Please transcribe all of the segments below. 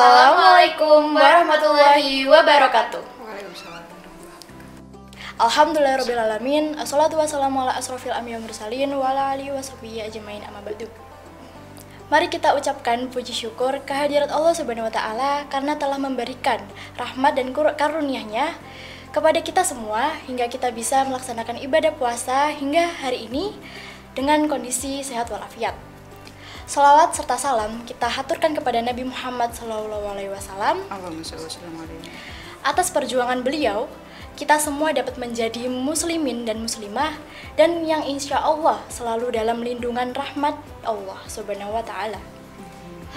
Assalamualaikum warahmatullahi wabarakatuh. Waalaikumsalam. Alhamdulillahirrabbilalamin. Assalatu wassalamu ala asrofil anbiya'i wal mursalin wa ala alihi wasahbihi ajmain amma ba'du. Mari kita ucapkan puji syukur kehadirat Allah Subhanahu wa taala karena telah memberikan rahmat dan karunia-Nya kepada kita semua hingga kita bisa melaksanakan ibadah puasa hingga hari ini dengan kondisi sehat walafiat. Salawat serta salam kita haturkan kepada Nabi Muhammad SAW. Atas perjuangan beliau, kita semua dapat menjadi muslimin dan muslimah dan yang insya Allah selalu dalam lindungan rahmat Allah Subhanahu wa taala.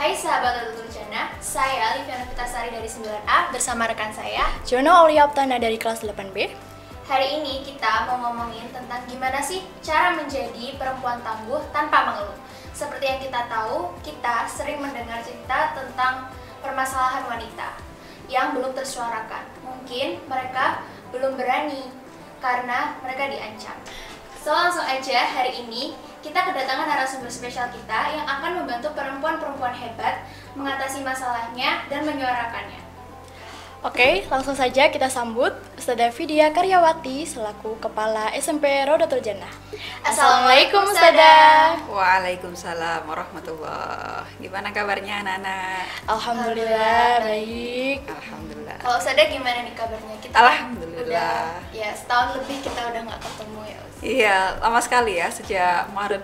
Hai sahabat Ladatul Jannah, saya Liviana Putasari dari 9A bersama rekan saya Jono Aulia Optana dari kelas 8B. Hari ini kita mau ngomongin tentang gimana sih cara menjadi perempuan tangguh tanpa mengeluh. Seperti yang kita tahu, kita sering mendengar cerita tentang permasalahan wanita yang belum tersuarakan. Mungkin mereka belum berani karena mereka diancam. So langsung aja hari ini kita kedatangan narasumber spesial kita yang akan membantu perempuan-perempuan hebat mengatasi masalahnya dan menyuarakannya. Oke, langsung saja kita sambut Ustadzah Vidya Karyawati selaku Kepala SMP Rodatul Jannah. Assalamualaikum Ustadzah. Waalaikumsalam warahmatullahi. Gimana kabarnya anak-anak? Alhamdulillah baik. Alhamdulillah. Kalau Ustadzah gimana nih kabarnya? Kita Alhamdulillah. Ya setahun lebih kita udah nggak ketemu ya Ustadzah. Iya, lama sekali ya sejak Maret.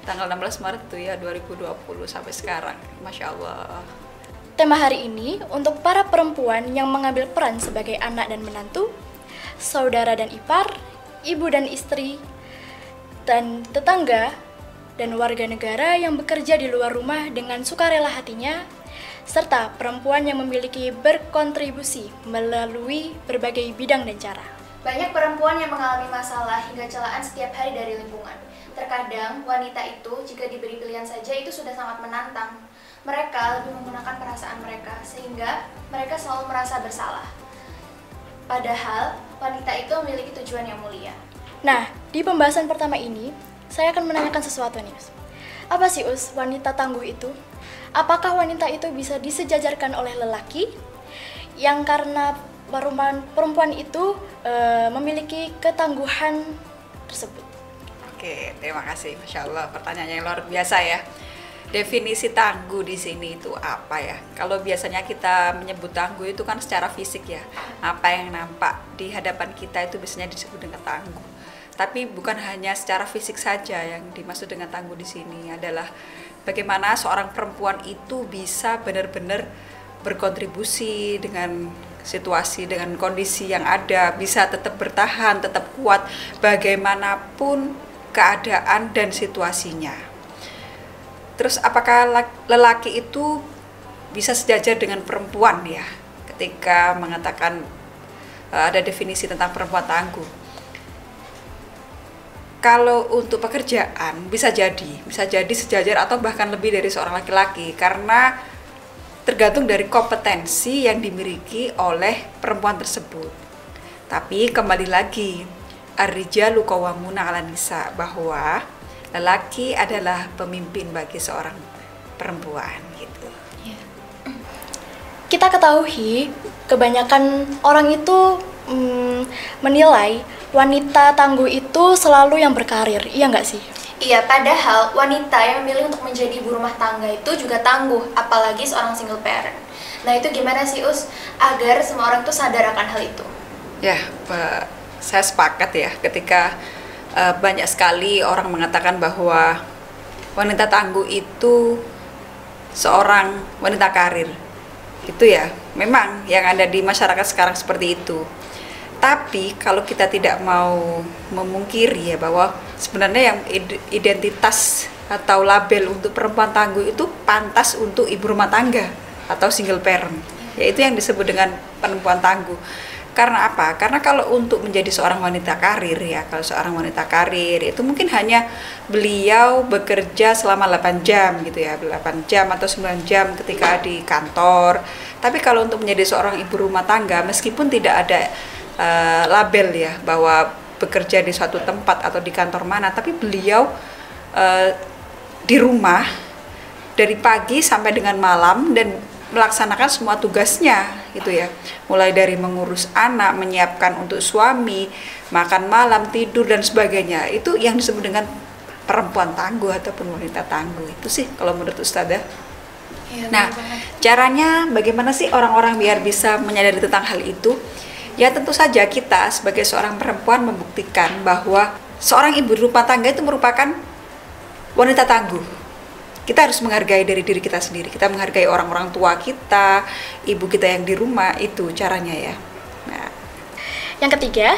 Tanggal 16 Maret tuh ya 2020 sampai sekarang. Masya Allah. Tema hari ini untuk para perempuan yang mengambil peran sebagai anak dan menantu, saudara dan ipar, ibu dan istri, dan tetangga, dan warga negara yang bekerja di luar rumah dengan sukarela hatinya, serta perempuan yang memiliki berkontribusi melalui berbagai bidang dan cara. Banyak perempuan yang mengalami masalah hingga celaan setiap hari dari lingkungan. Terkadang wanita itu jika diberi pilihan saja itu sudah sangat menantang. Mereka lebih menggunakan perasaan mereka sehingga mereka selalu merasa bersalah. Padahal wanita itu memiliki tujuan yang mulia. Nah, di pembahasan pertama ini, saya akan menanyakan sesuatu nih, Us. Apa sih, Us, wanita tangguh itu? Apakah wanita itu bisa disejajarkan oleh lelaki yang karena perempuan itu memiliki ketangguhan tersebut? Oke, terima kasih. Masya Allah, pertanyaannya yang luar biasa ya. Definisi tangguh di sini itu apa ya? Kalau biasanya kita menyebut tangguh itu kan secara fisik ya. Apa yang nampak di hadapan kita itu biasanya disebut dengan tangguh. Tapi bukan hanya secara fisik saja yang dimaksud dengan tangguh di sini adalah bagaimana seorang perempuan itu bisa benar-benar berkontribusi dengan situasi, dengan kondisi yang ada, bisa tetap bertahan, tetap kuat bagaimanapun keadaan dan situasinya. Terus apakah lelaki itu bisa sejajar dengan perempuan ya? Ketika mengatakan ada definisi tentang perempuan tangguh. Kalau untuk pekerjaan bisa jadi sejajar atau bahkan lebih dari seorang laki-laki karena tergantung dari kompetensi yang dimiliki oleh perempuan tersebut. Tapi kembali lagi, ar-rijalu qawwamuna 'alan nisa, bahwa lelaki adalah pemimpin bagi seorang perempuan gitu. Kita ketahui kebanyakan orang itu menilai wanita tangguh itu selalu yang berkarir, iya nggak sih? Iya, padahal wanita yang memilih untuk menjadi ibu rumah tangga itu juga tangguh, apalagi seorang single parent. Nah itu gimana sih Us, agar semua orang tuh sadar akan hal itu? Ya, saya sepakat ya ketika banyak sekali orang mengatakan bahwa wanita tangguh itu seorang wanita karir. Itu ya, memang yang ada di masyarakat sekarang seperti itu. Tapi kalau kita tidak mau memungkiri ya bahwa sebenarnya yang identitas atau label untuk perempuan tangguh itu pantas untuk ibu rumah tangga atau single parent. Yaitu yang disebut dengan perempuan tangguh. Karena apa? Karena kalau untuk menjadi seorang wanita karir ya, kalau seorang wanita karir itu mungkin hanya beliau bekerja selama 8 jam gitu ya, 8 jam atau 9 jam ketika di kantor. Tapi kalau untuk menjadi seorang ibu rumah tangga, meskipun tidak ada label ya bahwa bekerja di suatu tempat atau di kantor mana, tapi beliau di rumah dari pagi sampai dengan malam dan melaksanakan semua tugasnya gitu ya, mulai dari mengurus anak, menyiapkan untuk suami, makan malam, tidur dan sebagainya. Itu yang disebut dengan perempuan tangguh ataupun wanita tangguh. Itu sih kalau menurut Ustadzah. Ya, Nah, caranya bagaimana sih orang-orang biar bisa menyadari tentang hal itu? Ya tentu saja kita sebagai seorang perempuan membuktikan bahwa seorang ibu rumah tangga itu merupakan wanita tangguh. Kita harus menghargai dari diri kita sendiri. Kita menghargai orang-orang tua kita, ibu kita yang di rumah, itu caranya ya. Nah, Yang ketiga,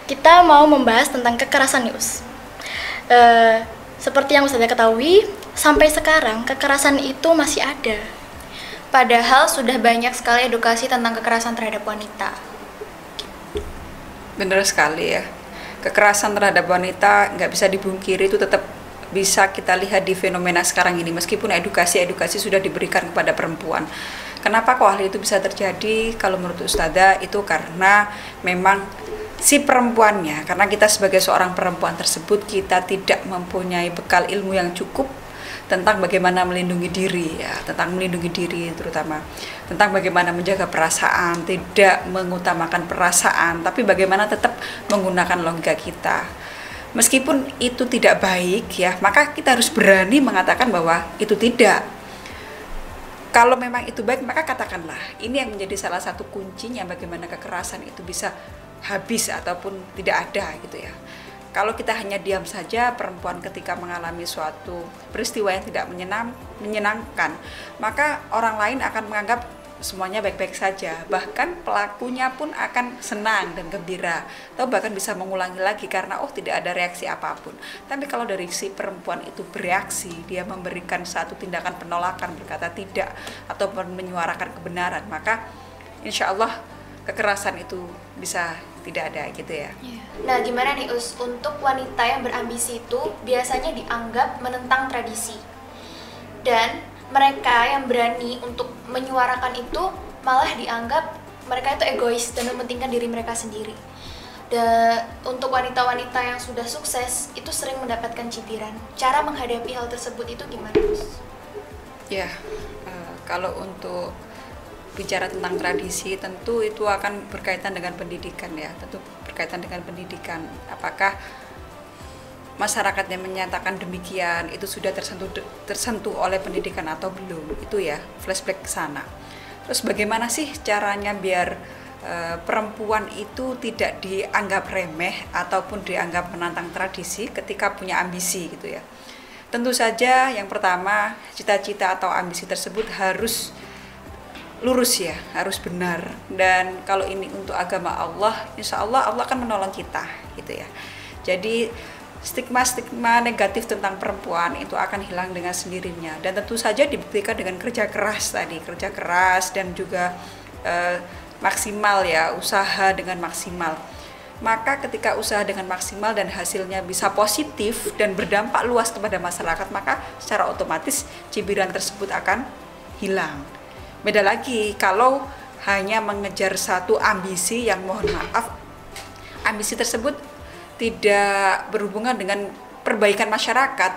kita mau membahas tentang kekerasan nih, Us. Seperti yang Ustazah ketahui, sampai sekarang kekerasan itu masih ada. Padahal sudah banyak sekali edukasi tentang kekerasan terhadap wanita. benar sekali ya. Kekerasan terhadap wanita nggak bisa dibungkiri, itu tetap bisa kita lihat di fenomena sekarang ini, meskipun edukasi sudah diberikan kepada perempuan. Kenapa kok hal itu bisa terjadi? Kalau menurut Ustadzah itu karena memang si perempuannya, karena kita sebagai seorang perempuan tersebut kita tidak mempunyai bekal ilmu yang cukup tentang bagaimana melindungi diri ya, tentang melindungi diri terutama tentang bagaimana menjaga perasaan, tidak mengutamakan perasaan, tapi bagaimana tetap menggunakan logika kita. Meskipun itu tidak baik ya, maka kita harus berani mengatakan bahwa itu tidak. Kalau memang itu baik, maka katakanlah. Ini yang menjadi salah satu kuncinya bagaimana kekerasan itu bisa habis ataupun tidak ada gitu ya. Kalau kita hanya diam saja, perempuan ketika mengalami suatu peristiwa yang tidak menyenangkan, maka orang lain akan menganggap semuanya baik-baik saja, bahkan pelakunya pun akan senang dan gembira, atau bahkan bisa mengulangi lagi karena tidak ada reaksi apapun. Tapi kalau dari si perempuan itu bereaksi, dia memberikan satu tindakan penolakan, berkata tidak ataupun menyuarakan kebenaran, maka insya Allah kekerasan itu bisa tidak ada gitu ya. Nah, gimana nih Us, untuk wanita yang berambisi itu biasanya dianggap menentang tradisi, dan mereka yang berani untuk menyuarakan itu malah dianggap mereka itu egois dan mementingkan diri mereka sendiri. Dan untuk wanita-wanita yang sudah sukses itu sering mendapatkan cibiran. Cara menghadapi hal tersebut itu gimana, Us? Ya, kalau untuk bicara tentang tradisi, tentu itu akan berkaitan dengan pendidikan ya, tentu berkaitan dengan pendidikan. Apakah masyarakat yang menyatakan demikian itu sudah tersentuh oleh pendidikan atau belum, itu ya flashback ke sana. Terus bagaimana sih caranya biar perempuan itu tidak dianggap remeh ataupun dianggap menantang tradisi ketika punya ambisi gitu ya. Tentu saja yang pertama, cita-cita atau ambisi tersebut harus lurus ya, harus benar. Dan kalau ini untuk agama Allah, insya Allah Allah akan menolong kita gitu ya. Jadi stigma-stigma negatif tentang perempuan itu akan hilang dengan sendirinya, dan tentu saja dibuktikan dengan kerja keras tadi, kerja keras dan juga maksimal ya, usaha dengan maksimal. Maka ketika usaha dengan maksimal dan hasilnya bisa positif dan berdampak luas kepada masyarakat, maka secara otomatis cibiran tersebut akan hilang. Beda lagi kalau hanya mengejar satu ambisi yang mohon maaf, ambisi tersebut tidak berhubungan dengan perbaikan masyarakat.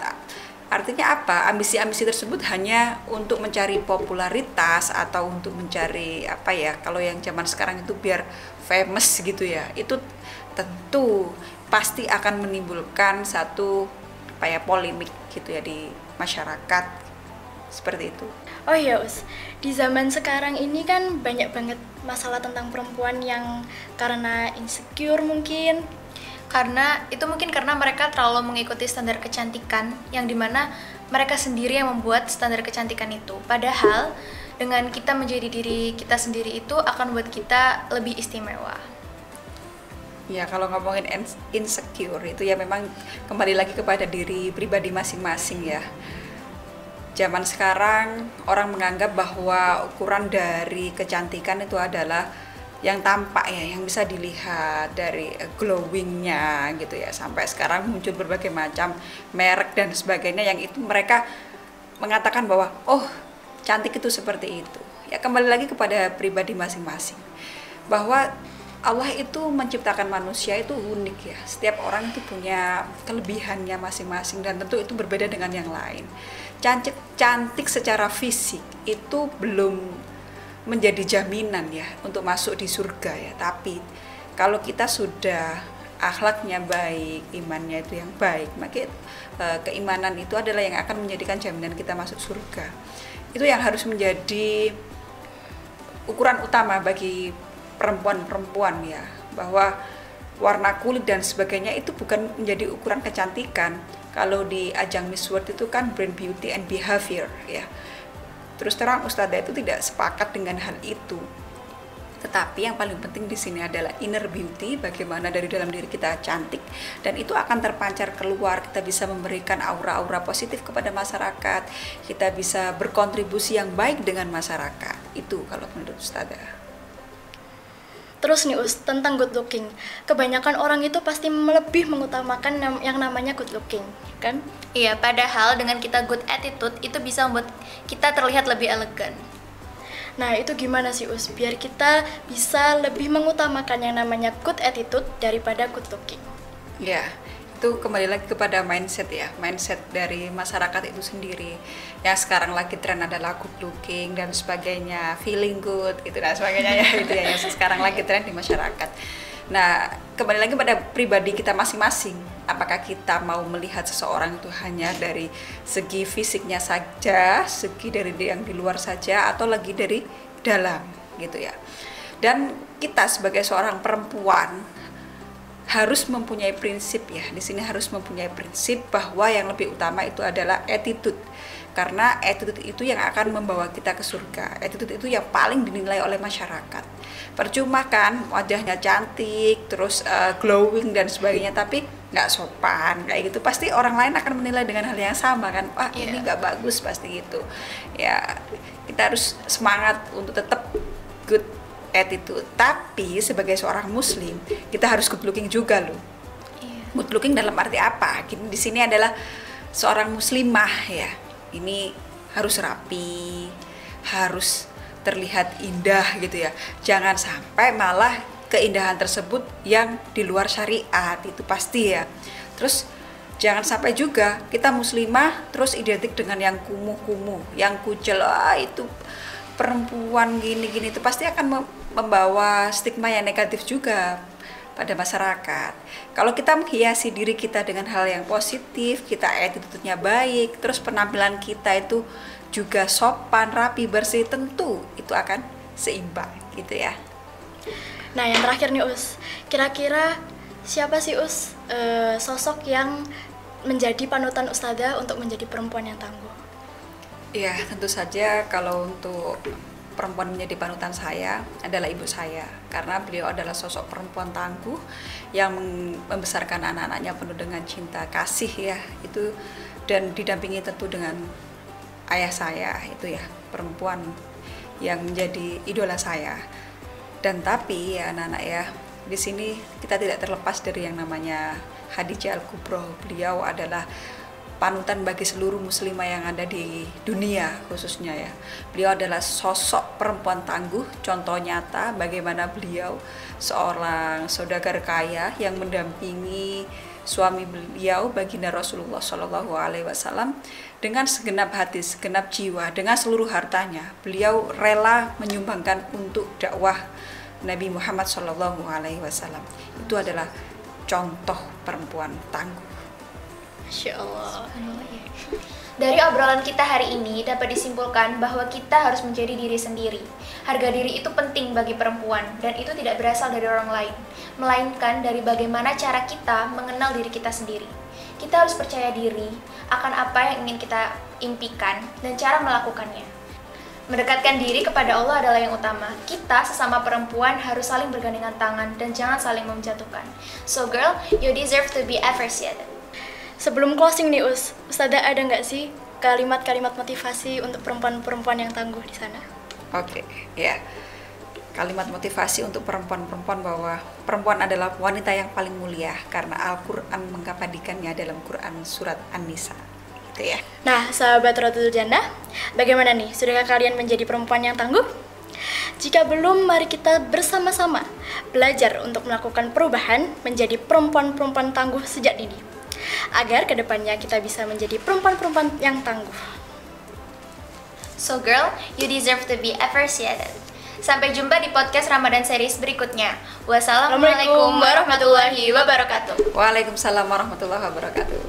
Artinya apa? Ambisi-ambisi tersebut hanya untuk mencari popularitas atau untuk mencari apa ya, kalau yang zaman sekarang itu biar famous gitu ya. Itu tentu pasti akan menimbulkan satu apa ya, polemik gitu ya di masyarakat. Seperti itu. Oh iya, Us, di zaman sekarang ini kan banyak banget masalah tentang perempuan yang karena insecure mungkin. Karena mereka terlalu mengikuti standar kecantikan, yang dimana mereka sendiri yang membuat standar kecantikan itu. Padahal dengan kita menjadi diri kita sendiri itu akan buat kita lebih istimewa. Ya, kalau ngomongin insecure itu ya memang kembali lagi kepada diri pribadi masing-masing ya. Zaman sekarang orang menganggap bahwa ukuran dari kecantikan itu adalah yang tampak ya, yang bisa dilihat dari glowingnya gitu ya. Sampai sekarang muncul berbagai macam merek dan sebagainya yang itu mereka mengatakan bahwa cantik itu seperti itu. Ya kembali lagi kepada pribadi masing-masing, bahwa Allah itu menciptakan manusia itu unik ya. Setiap orang itu punya kelebihannya masing-masing dan tentu itu berbeda dengan yang lain. Cantik secara fisik itu belum menjadi jaminan ya untuk masuk di surga ya. Tapi kalau kita sudah akhlaknya baik, imannya itu yang baik, maka keimanan itu adalah yang akan menjadikan jaminan kita masuk surga. Itu yang harus menjadi ukuran utama bagi perempuan-perempuan ya, bahwa warna kulit dan sebagainya itu bukan menjadi ukuran kecantikan. Kalau di ajang Miss World itu kan brand beauty and behavior ya. Terus terang Ustadzah itu tidak sepakat dengan hal itu. Tetapi yang paling penting di sini adalah inner beauty, bagaimana dari dalam diri kita cantik dan itu akan terpancar keluar. Kita bisa memberikan aura-aura positif kepada masyarakat, kita bisa berkontribusi yang baik dengan masyarakat. Itu kalau menurut Ustadzah. Terus nih tentang good looking. Kebanyakan orang itu pasti lebih mengutamakan yang namanya good looking, kan? Iya, padahal dengan kita good attitude itu bisa membuat kita terlihat lebih elegan. Nah, itu gimana sih biar kita bisa lebih mengutamakan yang namanya good attitude daripada good looking? Ya, itu kembali lagi kepada mindset ya, mindset dari masyarakat itu sendiri. Yang sekarang lagi tren adalah good looking dan sebagainya, feeling good gitu dan sebagainya ya, itu ya yang sekarang lagi tren di masyarakat. Nah, kembali lagi pada pribadi kita masing-masing. Apakah kita mau melihat seseorang itu hanya dari segi fisiknya saja, segi dari yang di luar saja, atau lagi dari dalam gitu ya. Dan kita sebagai seorang perempuan harus mempunyai prinsip ya. Di sini harus mempunyai prinsip bahwa yang lebih utama itu adalah attitude. Karena attitude itu yang akan membawa kita ke surga. Attitude itu yang paling dinilai oleh masyarakat. Percuma kan wajahnya cantik, terus glowing dan sebagainya, tapi nggak sopan kayak gitu. Pasti orang lain akan menilai dengan hal yang sama kan. Wah, ini nggak bagus pasti gitu. Ya, kita harus semangat untuk tetap good attitude. Tapi sebagai seorang muslim, kita harus good looking juga loh. Good looking dalam arti apa? Gini, di sini adalah seorang muslimah ya. Ini harus rapi, harus terlihat indah gitu ya. Jangan sampai malah keindahan tersebut yang di luar syariat, itu pasti ya. Terus jangan sampai juga kita muslimah terus identik dengan yang kumuh-kumuh, yang kucel, itu perempuan gini-gini, itu pasti akan membawa stigma yang negatif juga pada masyarakat. Kalau kita menghiasi diri kita dengan hal yang positif, kita attitude-nya baik, terus penampilan kita itu juga sopan, rapi, bersih, tentu itu akan seimbang gitu ya. Nah, yang terakhir nih kira-kira siapa sih sosok yang menjadi panutan Ustadzah untuk menjadi perempuan yang tangguh? Ya, tentu saja kalau untuk perempuan menjadi panutan saya adalah ibu saya, karena beliau adalah sosok perempuan tangguh yang membesarkan anak-anaknya penuh dengan cinta kasih ya, itu, dan didampingi tentu dengan ayah saya, itu ya perempuan yang menjadi idola saya. Dan tapi ya anak-anak ya, di sini kita tidak terlepas dari yang namanya Khadijah Al-Kubro. Beliau adalah panutan bagi seluruh muslimah yang ada di dunia khususnya ya. Beliau adalah sosok perempuan tangguh, contoh nyata bagaimana beliau seorang saudagar kaya yang mendampingi suami beliau baginda Rasulullah Shallallahu Alaihi Wasallam dengan segenap hati, segenap jiwa, dengan seluruh hartanya. Beliau rela menyumbangkan untuk dakwah Nabi Muhammad Shallallahu Alaihi Wasallam. Itu adalah contoh perempuan tangguh. Masya Allah. Dari obrolan kita hari ini dapat disimpulkan bahwa kita harus menjadi diri sendiri. Harga diri itu penting bagi perempuan dan itu tidak berasal dari orang lain, melainkan dari bagaimana cara kita mengenal diri kita sendiri. Kita harus percaya diri akan apa yang ingin kita impikan dan cara melakukannya. Mendekatkan diri kepada Allah adalah yang utama. Kita sesama perempuan harus saling bergandengan tangan dan jangan saling menjatuhkan. So girl, you deserve to be appreciated. Sebelum closing nih Ustadzah ada nggak sih kalimat-kalimat motivasi untuk perempuan-perempuan yang tangguh di sana? Oke, ya. Kalimat motivasi untuk perempuan-perempuan bahwa perempuan adalah wanita yang paling mulia karena Al-Quran mengabadikannya dalam Quran surat An-Nisa. Gitu ya. Nah, sahabat Rotul Jannah, bagaimana nih? Sudahkah kalian menjadi perempuan yang tangguh? Jika belum, mari kita bersama-sama belajar untuk melakukan perubahan menjadi perempuan-perempuan tangguh sejak dini, agar kedepannya kita bisa menjadi perempuan-perempuan yang tangguh. So girl, you deserve to be appreciated. Sampai jumpa di podcast Ramadan series berikutnya. Wassalamualaikum warahmatullahi wabarakatuh. Waalaikumsalam warahmatullahi wabarakatuh.